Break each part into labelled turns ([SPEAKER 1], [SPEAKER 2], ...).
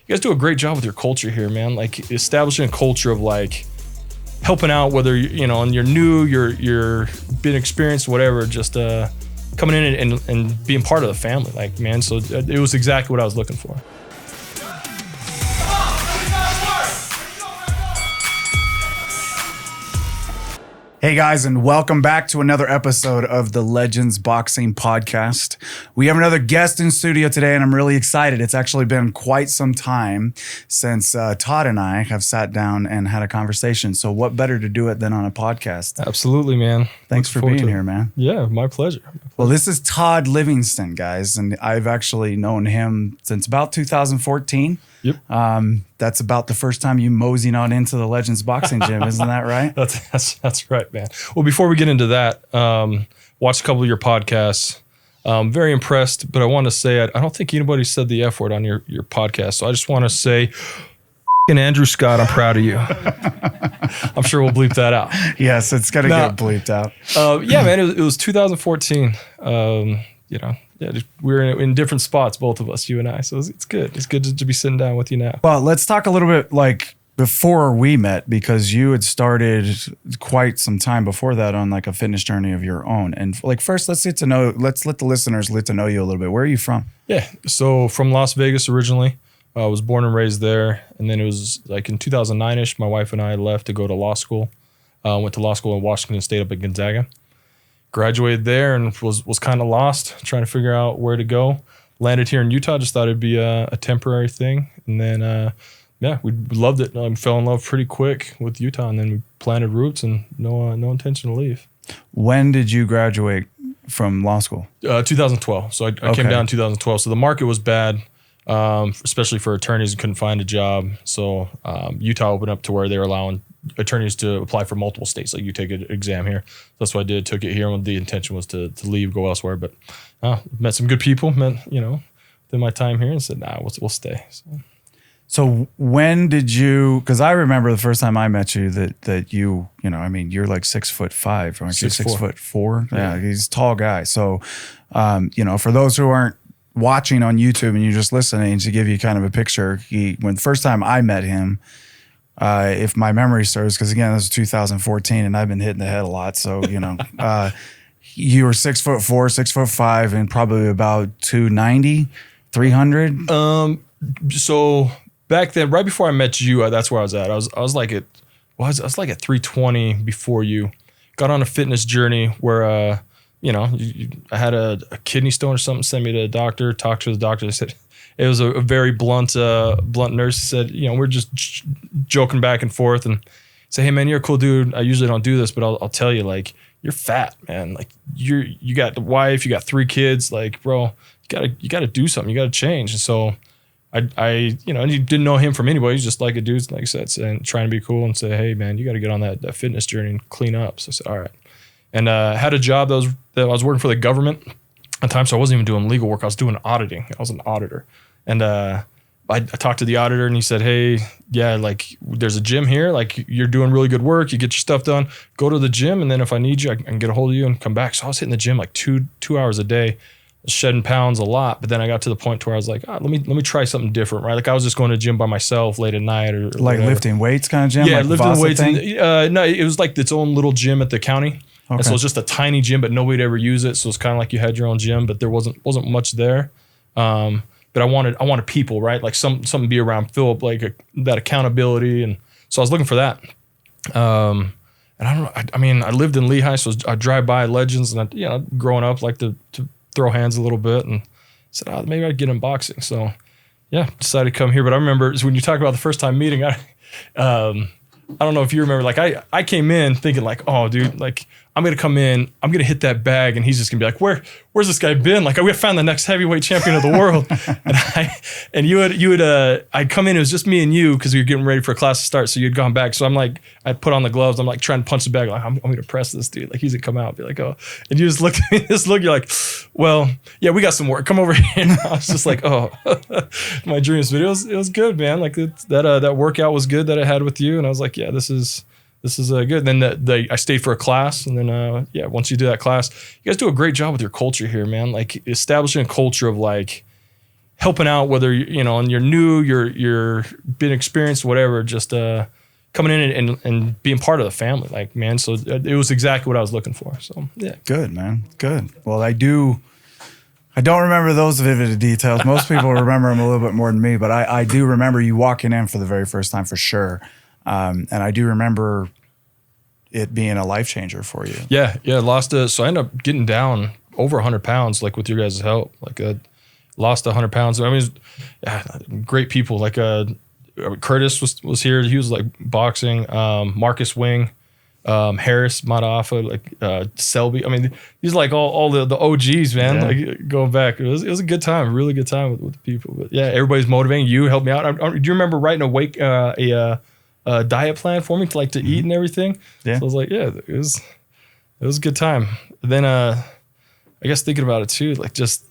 [SPEAKER 1] you guys do a great job with your culture here, man. Like establishing a culture of like helping out, whether and you're new, you're been experienced, whatever. Just coming in and being part of the family, like man. So it was exactly what I was looking for.
[SPEAKER 2] Hey guys, and welcome back to another episode of the Legends Boxing Podcast. We have another guest in studio today, and I'm really excited. It's actually been quite some time since Todd and I have sat down and had a conversation. So what better to do it than on a podcast?
[SPEAKER 1] Absolutely, man.
[SPEAKER 2] Thanks for being here, man.
[SPEAKER 1] Yeah, my pleasure.
[SPEAKER 2] Well, this is Todd Livingston, guys, and I've actually known him since about 2014.
[SPEAKER 1] Yep.
[SPEAKER 2] That's about the first time you moseying on into the Legends Boxing Gym, isn't that right?
[SPEAKER 1] That's right, man. Well, before we get into that, watched a couple of your podcasts. Very impressed, but I want to say I don't think anybody said the F word on your podcast, so I just want to say, Andrew Scott, I'm proud of you. I'm sure we'll bleep that out.
[SPEAKER 2] Yes, it's gonna get bleeped out.
[SPEAKER 1] Yeah, man. It was 2014. We were in different spots, both of us, you and I. So it's good. It's good to be sitting down with you now.
[SPEAKER 2] Well, let's talk a little bit like before we met, because you had started quite some time before that on like a fitness journey of your own. And like first, let's let the listeners get to know you a little bit. Where are you from?
[SPEAKER 1] Yeah, so from Las Vegas originally. I was born and raised there, and then it was like in 2009-ish, my wife and I left to go to law school. Went to law school in Washington State up in Gonzaga. Graduated there and was kind of lost, trying to figure out where to go. Landed here in Utah, just thought it'd be a temporary thing. And then, we loved it. Fell in love pretty quick with Utah, and then we planted roots and no intention to leave.
[SPEAKER 2] When did you graduate from law school?
[SPEAKER 1] 2012. So I came down in 2012. So the market was bad, especially for attorneys who couldn't find a job. So Utah opened up to where they were allowing attorneys to apply for multiple states. Like you take an exam here. That's what I did. Took it here. And the intention was to leave, go elsewhere. But met some good people. Within my time here, and said, "Nah, we'll stay."
[SPEAKER 2] So when did you? Because I remember the first time I met you that you you're like 6'5", aren't you? 6'4". Yeah, he's a tall guy. So for those who aren't watching on YouTube and you're just listening, to give you kind of a picture, when the first time I met him. If my memory serves, because again, this was 2014 and I've been hitting the head a lot. So, you were 6'4", 6'5", and probably about 290, 300.
[SPEAKER 1] So back then, right before I met you, that's where I was at. I was like at 320 before you. Got on a fitness journey where, I had a kidney stone or something, sent me to the doctor, talked to the doctor. They said, it was a very blunt nurse. Said, we're just joking back and forth, and say, hey man, you're a cool dude. I usually don't do this, but I'll tell you, like, you're fat, man. Like you got the wife, you got 3 kids. Like, bro, you gotta do something. You gotta change. And so I you didn't know him from anybody. He's just like a dude, like I said, and trying to be cool and say, hey man, you got to get on that fitness journey and clean up. So I said, all right. And had a job that I was working for the government at the time, so I wasn't even doing legal work. I was doing auditing. I was an auditor. And I talked to the auditor, and he said, hey, yeah, like there's a gym here. Like you're doing really good work. You get your stuff done. Go to the gym, and then if I need you, I can get a hold of you and come back. So I was hitting the gym like two hours a day, shedding pounds a lot. But then I got to the point where I was like, let me try something different, right? Like I was just going to the gym by myself late at night or
[SPEAKER 2] like
[SPEAKER 1] whatever.
[SPEAKER 2] Lifting weights kind of gym?
[SPEAKER 1] Yeah,
[SPEAKER 2] like
[SPEAKER 1] lifting weights.
[SPEAKER 2] No,
[SPEAKER 1] it was like its own little gym at the county. Okay. And so it was just a tiny gym, but nobody would ever use it. So it's kind of like you had your own gym, but there wasn't much there. But I wanted people, right? Like something to be around Philip, like that accountability. And so I was looking for that. And I don't know. I lived in Lehigh, so I drive by Legends, and growing up, like to throw hands a little bit, and said, maybe I'd get in boxing. So yeah, decided to come here. But I remember when you talk about the first time meeting, I don't know if you remember, like I came in thinking like, oh dude, like I'm going to come in, I'm going to hit that bag, and he's just going to be like, where's this guy been? Like, we found the next heavyweight champion of the world. I'd come in, it was just me and you, because we were getting ready for a class to start. So you'd gone back. So I'm like, I put on the gloves. I'm like trying to punch the bag. Like, I'm going to press this dude. Like, he's going to come out and be like, oh. And you just look at me, you're like, well, yeah, we got some work. Come over here. And I was just like, oh, my dreams. But it was good, man. Like that workout was good that I had with you. And I was like, yeah, this is good. Then I stayed for a class, and then once you do that class, you guys do a great job with your culture here, man. Like establishing a culture of like helping out, whether and you're new, you're been experienced, whatever, just coming in and being part of the family, like, man. So it was exactly what I was looking for. So yeah,
[SPEAKER 2] good, man, good. Well, I don't remember those vivid details. Most people remember them a little bit more than me, but I do remember you walking in for the very first time for sure, and I do remember it being a life changer for you.
[SPEAKER 1] Yeah, so I ended up getting down over 100 pounds, like with your guys' help, like lost 100 pounds. I mean, great people. Like Curtis was here. He was like boxing. Marcus Wing, Harris Matafa, like Selby. I mean, these like all the OGs, man. Yeah. Like going back, it was a good time, a really good time with the people. But yeah, everybody's motivating. You helped me out. Do you remember writing a diet plan for me to eat and everything? Yeah. So I was like, yeah, it was a good time. Then I guess thinking about it too, like just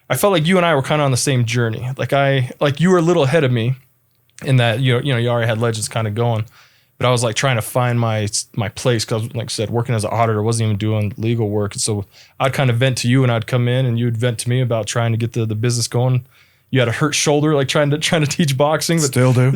[SPEAKER 1] I felt like you and I were kind of on the same journey. Like you were a little ahead of me in that, you already had Legends kind of going, but I was like trying to find my place. Cause like I said, working as an auditor, wasn't even doing legal work. And so I'd kind of vent to you and I'd come in and you'd vent to me about trying to get the business going. You had a hurt shoulder, like trying to teach boxing. But
[SPEAKER 2] still do.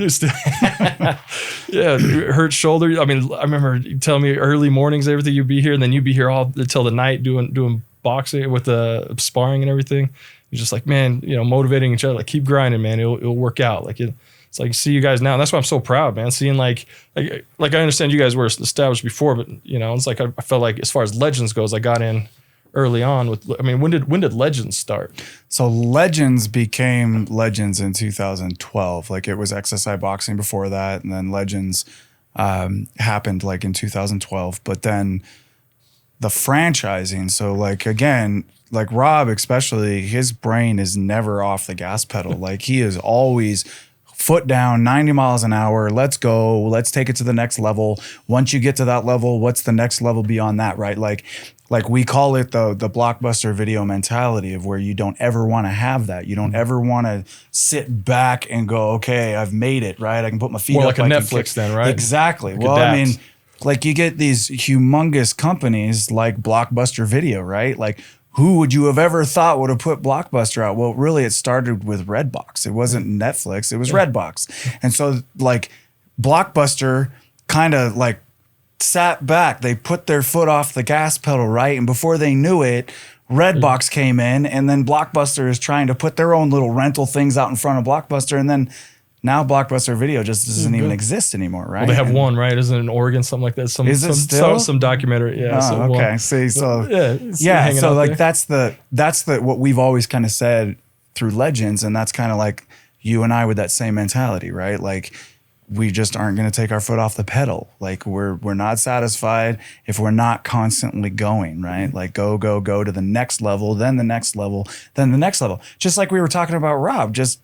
[SPEAKER 1] Yeah, hurt shoulder. I mean, I remember you telling me early mornings, everything, you'd be here, and then you'd be here all until the night doing boxing with the sparring and everything. You're just like, man, motivating each other, like keep grinding, man. It'll work out. Like it's like see you guys now. And that's why I'm so proud, man. Seeing like I understand you guys were established before, but it's like I felt like as far as Legends goes, I got in early on with. I mean, when did Legends start?
[SPEAKER 2] So Legends became Legends in 2012. Like it was XSI Boxing before that, and then Legends happened like in 2012. But then the franchising. So like again, like Rob especially, his brain is never off the gas pedal. Like he is always foot down, 90 miles an hour. Let's go. Let's take it to the next level. Once you get to that level, what's the next level beyond that, right? Like we call it the blockbuster video mentality of where you don't ever want to have that. You don't ever want to sit back and go, okay, I've made it, right? I can put my feet
[SPEAKER 1] more
[SPEAKER 2] up.
[SPEAKER 1] More like a Netflix then, right?
[SPEAKER 2] Exactly. Well, adapt. I mean, like you get these humongous companies like Blockbuster Video, right? Like who would you have ever thought would have put Blockbuster out? Well, really, it started with Redbox. It wasn't Netflix. It was Redbox. And so like Blockbuster kind of like sat back. They put their foot off the gas pedal, right? And before they knew it, Redbox came in, and then Blockbuster is trying to put their own little rental things out in front of Blockbuster. And then now Blockbuster Video just doesn't even exist anymore, right?
[SPEAKER 1] Well, they have one, right? Isn't it in Oregon, something like that?
[SPEAKER 2] Is it still?
[SPEAKER 1] Some documentary, yeah.
[SPEAKER 2] Oh, okay.
[SPEAKER 1] One.
[SPEAKER 2] See, so
[SPEAKER 1] yeah.
[SPEAKER 2] So like that's the what we've always kind of said through Legends, and that's kind of like you and I with that same mentality, right? Like we just aren't going to take our foot off the pedal. Like we're not satisfied if we're not constantly going, right? Like go to the next level, then the next level, then the next level. Just like we were talking about Rob just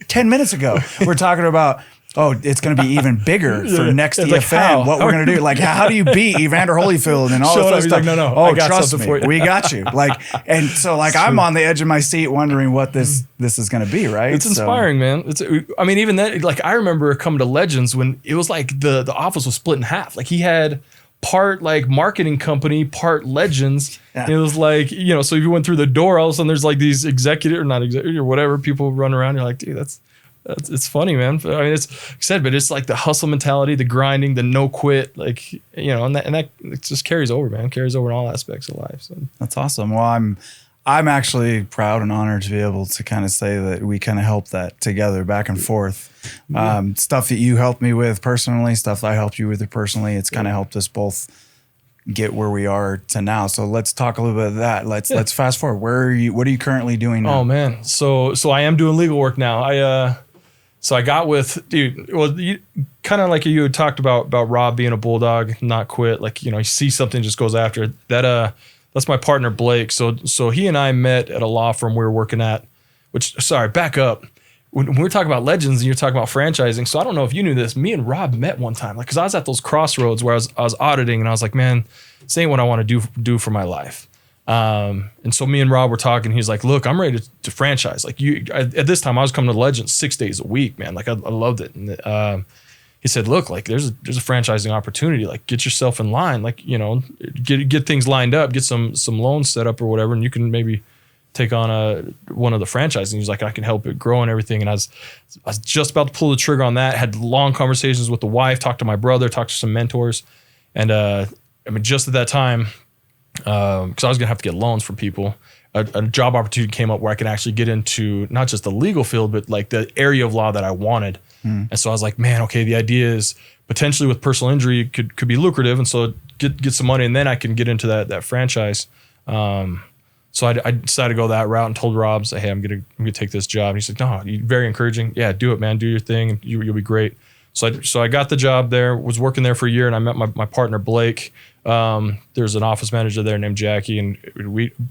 [SPEAKER 2] 10 minutes ago. We're talking about, it's going to be even bigger for next EFN. What we're going to do. Like, how do you beat Evander Holyfield and all this stuff?
[SPEAKER 1] Like, no.
[SPEAKER 2] Oh, trust me. We got you. Like, and so like, I'm on the edge of my seat wondering what this is going to be, right?
[SPEAKER 1] It's inspiring, man. I mean, even that, like, I remember coming to Legends when it was like the office was split in half. Like he had part like marketing company, part Legends. Yeah. It was like, so if you went through the door, all of a sudden there's like these or whatever, people run around. You're like, dude, that's it's funny, man. I mean, it's like I said, but it's like the hustle mentality, the grinding, the no quit, like, and that it just carries over, man. Carries over in all aspects of life. So
[SPEAKER 2] that's awesome. Well, I'm actually proud and honored to be able to kind of say that we kind of helped that together back and forth. Stuff that you helped me with personally, stuff I helped you with personally. It's kind of helped us both get where we are to now. So let's talk a little bit of that. Let's fast forward. What are you currently doing now?
[SPEAKER 1] Oh man. So I am doing legal work now. So I got with, dude, well, kind of like you had talked about Rob being a bulldog, not quit. Like, you see something, just goes after it. That's my partner, Blake. So he and I met at a law firm we were working at, back up. When we're talking about Legends and you're talking about franchising, so I don't know if you knew this, me and Rob met one time, like, cause I was at those crossroads where I was auditing and I was like, man, this ain't what I want to do for my life. And so me and Rob were talking. He's like, look, I'm ready to franchise. Like at this time I was coming to Legends 6 days a week, man. Like I loved it. And, he said, look, like there's a franchising opportunity, like get yourself in line, like, get things lined up, get some loans set up or whatever. And you can maybe take on one of the franchises. And he's like, I can help it grow and everything. And I was just about to pull the trigger on that. Had long conversations with the wife, talked to my brother, talked to some mentors. And I mean, just at that time, because I was gonna have to get loans from people, a job opportunity came up where I could actually get into not just the legal field, but like the area of law that I wanted. And so I was like, man, okay, the idea is potentially with personal injury could be lucrative, and so get some money, and then I can get into that franchise. So I decided to go that route and told Rob, say, hey, I'm gonna take this job. And he's like, no, you're very encouraging. Yeah, do it, man. Do your thing. You'll be great. So I got the job there, was working there for a year, and I met my partner, Blake. There's an office manager there named Jackie, and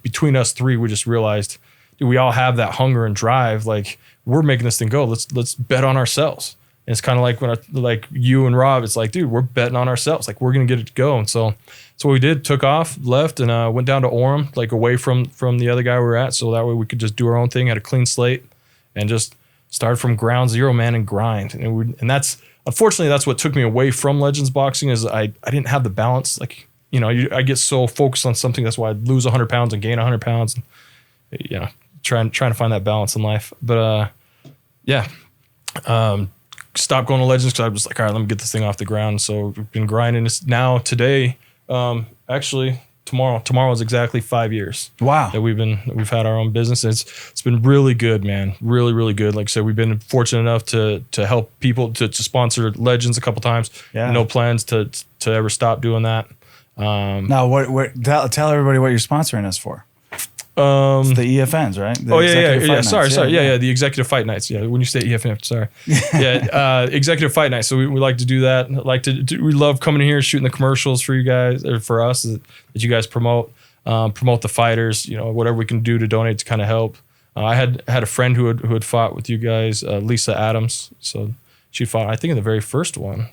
[SPEAKER 1] between us three, we just realized, dude, we all have that hunger and drive. Like, we're making this thing go. Let's bet on ourselves. And it's kind of like when like you and Rob, it's like, dude, we're betting on ourselves. Like, we're gonna get it to go. And so what we did, took off, left, and went down to Orem, like away from the other guy we were at, so that way we could just do our own thing, had a clean slate, and just started from ground zero, man, and grind. And that's unfortunately that's what took me away from Legends Boxing, is I didn't have the balance. Like, you know, I get so focused on something, that's why I lose 100 pounds and gain 100 pounds. And, you know, trying to find that balance in life. But stopped going to Legends because I was like, all right, let me get this thing off the ground. So we've been grinding. It's now today, actually tomorrow is exactly 5 years.
[SPEAKER 2] Wow.
[SPEAKER 1] That we've had our own business. It's been really good, man. Really, really good. Like I said, we've been fortunate enough to help people to sponsor Legends a couple times. Yeah. No plans to ever stop doing that.
[SPEAKER 2] Now tell everybody what you're sponsoring us for. It's the EFNs, right?
[SPEAKER 1] The executive fight nights. Yeah, when you say EFN, sorry. Executive fight nights. So we like to do that. We love coming in here, shooting the commercials for you guys, or for us, that you guys promote the fighters. You know, whatever we can do to donate to kind of help. I had a friend who had fought with you guys, Lisa Adams. So she fought, I think, in the very first one.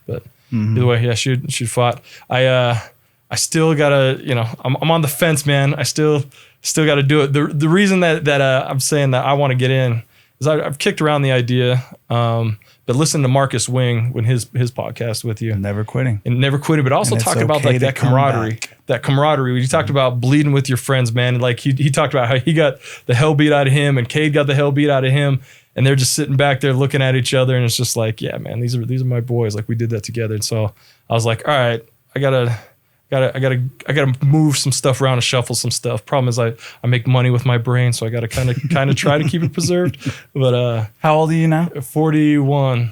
[SPEAKER 1] But either way, yeah, she fought. I still gotta, you know, I'm on the fence, man. I still got to do it. The reason that I'm saying that I want to get in is I've kicked around the idea, but listen to Marcus Wing when his podcast with you,
[SPEAKER 2] never quitting,
[SPEAKER 1] but also talk about like that camaraderie. When you talked about bleeding with your friends, man. And like he talked about how he got the hell beat out of him, and Cade got the hell beat out of him, and they're just sitting back there looking at each other, and it's just like, yeah, man, these are my boys. Like, we did that together. And so I was like, all right, I gotta move some stuff around and shuffle some stuff. Problem is I make money with my brain, so I gotta kind of try to keep it preserved. But
[SPEAKER 2] how old are you now?
[SPEAKER 1] 41,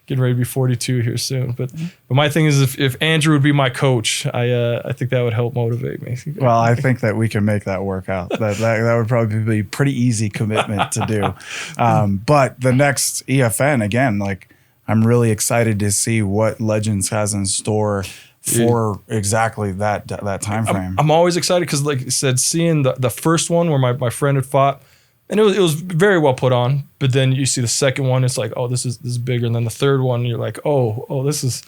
[SPEAKER 1] getting ready to be 42 here soon. But my thing is, if Andrew would be my coach, I think that would help motivate me.
[SPEAKER 2] Well, I think that we can make that work out. That would probably be a pretty easy commitment to do. But the next EFN, again, like, I'm really excited to see what Legends has in store for exactly that time frame.
[SPEAKER 1] I'm always excited because, like I said, seeing the first one where my friend had fought, and it was very well put on. But then you see the second one, it's like, oh, this is bigger. And then the third one, you're like, oh, it's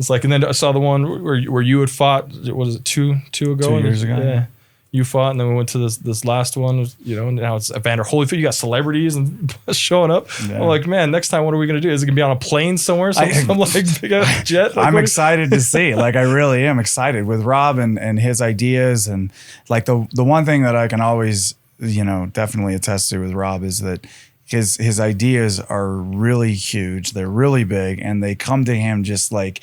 [SPEAKER 1] like. And then I saw the one where you had fought. What was it, two ago?
[SPEAKER 2] 2 years ago.
[SPEAKER 1] Yeah. You fought, and then we went to this last one, you know, and now it's Evander Holyfield. You got celebrities and showing up. Yeah. I'm like, man, next time, what are we going to do? Is it going to be on a plane somewhere? Some like big ass jet? Like,
[SPEAKER 2] I'm excited to see. Like, I really am excited with Rob and his ideas. And like the one thing that I can always, you know, definitely attest to with Rob is that his ideas are really huge. They're really big, and they come to him just like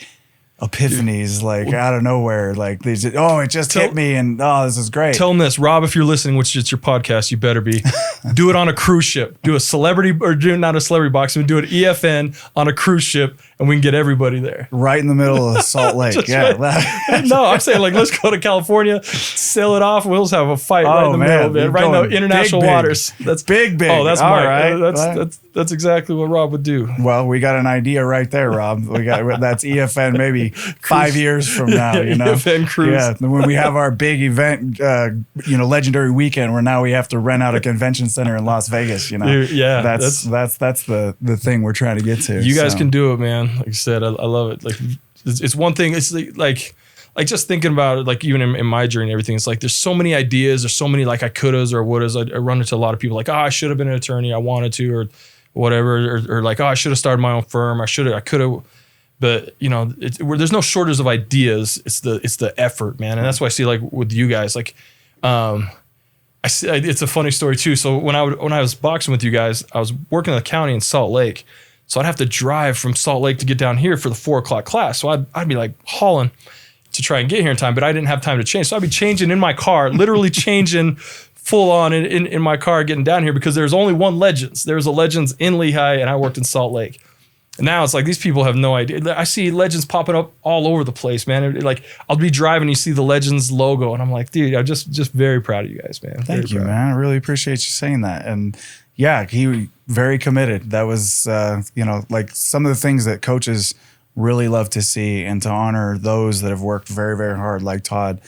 [SPEAKER 2] epiphanies, like out of nowhere. Like, they just, it just hit me, and this is great.
[SPEAKER 1] Tell him this, Rob, if you're listening, which is your podcast, you better be. Do it on a cruise ship. Do a celebrity, or not a celebrity boxing, do an EFN on a cruise ship, and we can get everybody there.
[SPEAKER 2] Right in the middle of Salt Lake. Yeah.
[SPEAKER 1] Right. No, I'm saying, like, let's go to California, sail it off, we'll just have a fight right in the middle of it. Right in the international waters. That's big. Oh, that's all right. That's exactly what Rob would do.
[SPEAKER 2] Well, we got an idea right there, Rob. That's EFN maybe 5 years from now, you know.
[SPEAKER 1] EFN cruise.
[SPEAKER 2] Yeah, when we have our big event, legendary weekend where now we have to rent out a convention center in Las Vegas, you know.
[SPEAKER 1] Yeah,
[SPEAKER 2] that's the thing we're trying to get to.
[SPEAKER 1] You guys can do it, man. Like I said, I love it. Like, it's one thing. It's like just thinking about it, like even in my journey and everything, it's like there's so many ideas, there's so many like I couldas or wouldas. I run into a lot of people like, I should have been an attorney, I wanted to, or whatever, or like, I should have started my own firm, I could have. But you know, there's no shortage of ideas. It's the effort, man, and that's why I see, like, with you guys, like, It's a funny story too. So when I was boxing with you guys, I was working in the county in Salt Lake. So I'd have to drive from Salt Lake to get down here for the 4 o'clock class. So I'd be like hauling to try and get here in time, but I didn't have time to change. So I'd be changing in my car, literally changing full on in my car getting down here because there's only one Legends. There was a Legends in Lehigh and I worked in Salt Lake. And now it's like these people have no idea. I see Legends popping up all over the place, man. Like I'll be driving, you see the Legends logo, and I'm like, dude, I'm just very proud of you guys, man.
[SPEAKER 2] Thank you, man. I really appreciate you saying that. And yeah, he very committed. That was, like some of the things that coaches really love to see, and to honor those that have worked very, very hard, like Todd,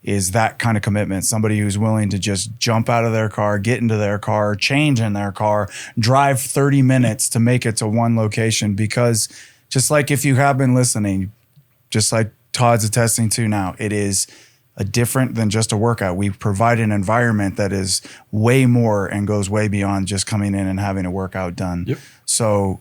[SPEAKER 2] is that kind of commitment. Somebody who's willing to just jump out of their car, get into their car, change in their car, drive 30 minutes to make it to one location. Because just like if you have been listening, just like Todd's attesting to now, it is a different than just a workout. We provide an environment that is way more and goes way beyond just coming in and having a workout done. Yep. So,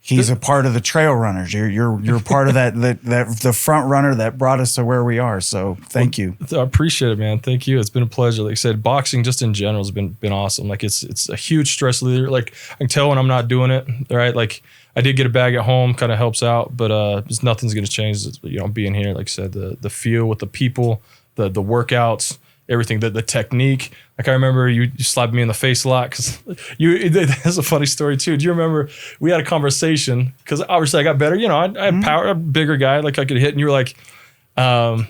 [SPEAKER 2] he's a part of the trail runners. You're part of that the front runner that brought us to where we are. So thank you.
[SPEAKER 1] I appreciate it, man. Thank you. It's been a pleasure. Like I said, boxing just in general has been awesome. Like it's a huge stress reliever. Like I can tell when I'm not doing it. Right. Like I did get a bag at home, kind of helps out, but just nothing's gonna change. Being here, like I said, the feel with the people, the workouts, everything, the technique. Like I remember you slapped me in the face a lot because that's a funny story too. Do you remember we had a conversation because obviously I got better. I had power, I'm a bigger guy, like I could hit, and you were like,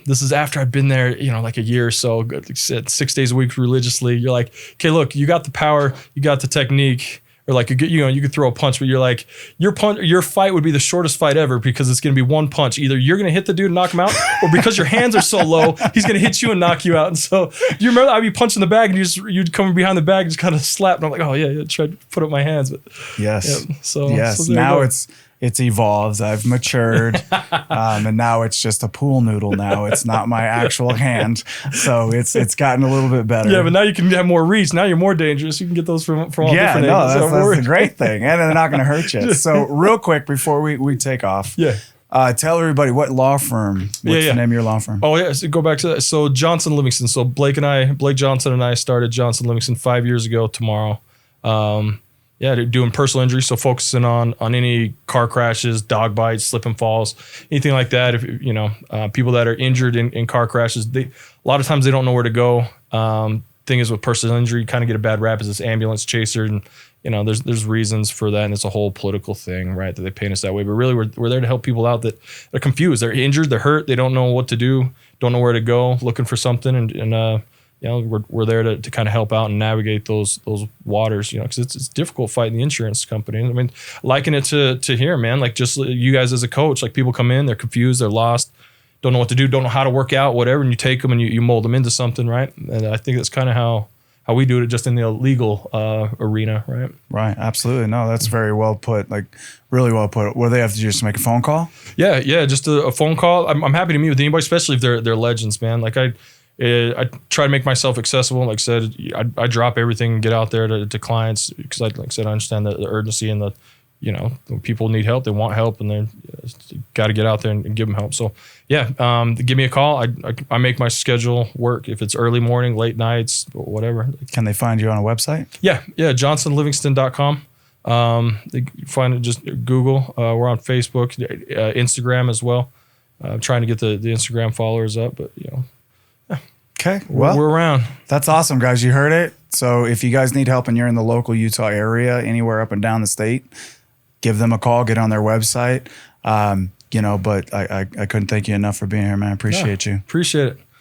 [SPEAKER 1] this is after I've been there, like a year or so, like I said, 6 days a week religiously. You're like, okay, look, you got the power, you got the technique. Or like you could throw a punch, but you're like your fight would be the shortest fight ever because it's gonna be one punch. Either you're gonna hit the dude and knock him out, or because your hands are so low, he's gonna hit you and knock you out. And so you remember I'd be punching the bag and you'd come behind the bag and just kind of slap, and I'm like, oh yeah, try to put up my hands, but
[SPEAKER 2] yes,
[SPEAKER 1] yeah, so
[SPEAKER 2] now it's evolved. I've matured, and now it's just a pool noodle. Now it's not my actual hand, so it's gotten a little bit better.
[SPEAKER 1] Yeah, but now you can have more reach. Now you're more dangerous. You can get those from all different angles.
[SPEAKER 2] That's the great thing, and they're not going to hurt you. So real quick before we take off, tell everybody what law firm. What's the name of your law firm?
[SPEAKER 1] Oh yeah, so go back to that. So Johnson Livingston. So Blake Johnson and I started Johnson Livingston 5 years ago tomorrow. Doing personal injury, so focusing on any car crashes, dog bites, slip and falls, anything like that. If people that are injured in car crashes, a lot of times they don't know where to go. Thing is with personal injury, you kind of get a bad rap as this ambulance chaser, and there's reasons for that, and it's a whole political thing, right? That they paint us that way. But really, we're there to help people out that are confused, they're injured, they're hurt, they don't know what to do, don't know where to go, looking for something, and we're there to kind of help out and navigate those waters, because it's difficult fighting the insurance company. I mean, liken it to here, man, like just you guys as a coach, like people come in, they're confused, they're lost, don't know what to do, don't know how to work out, whatever, and you take them and you mold them into something, right? And I think that's kind of how we do it just in the legal arena, right?
[SPEAKER 2] Right, absolutely. No, that's very well put, like really well put. What do they have to do, just make a phone call?
[SPEAKER 1] Yeah, just a phone call. I'm happy to meet with anybody, especially if they're legends, man. Like I try to make myself accessible. Like I said, I drop everything and get out there to clients because, like I said, I understand the urgency and when people need help, they want help, and they got to get out there and give them help. So give me a call. I make my schedule work. If it's early morning, late nights, whatever.
[SPEAKER 2] Can they find you on a website?
[SPEAKER 1] Yeah, johnsonlivingston.com. They find it, just Google. We're on Facebook, Instagram as well. Trying to get the Instagram followers up, but
[SPEAKER 2] Okay, well,
[SPEAKER 1] we're around.
[SPEAKER 2] That's awesome, guys. You heard it. So if you guys need help and you're in the local Utah area, anywhere up and down the state, give them a call, get on their website. But I couldn't thank you enough for being here, man. I appreciate you.
[SPEAKER 1] Appreciate it.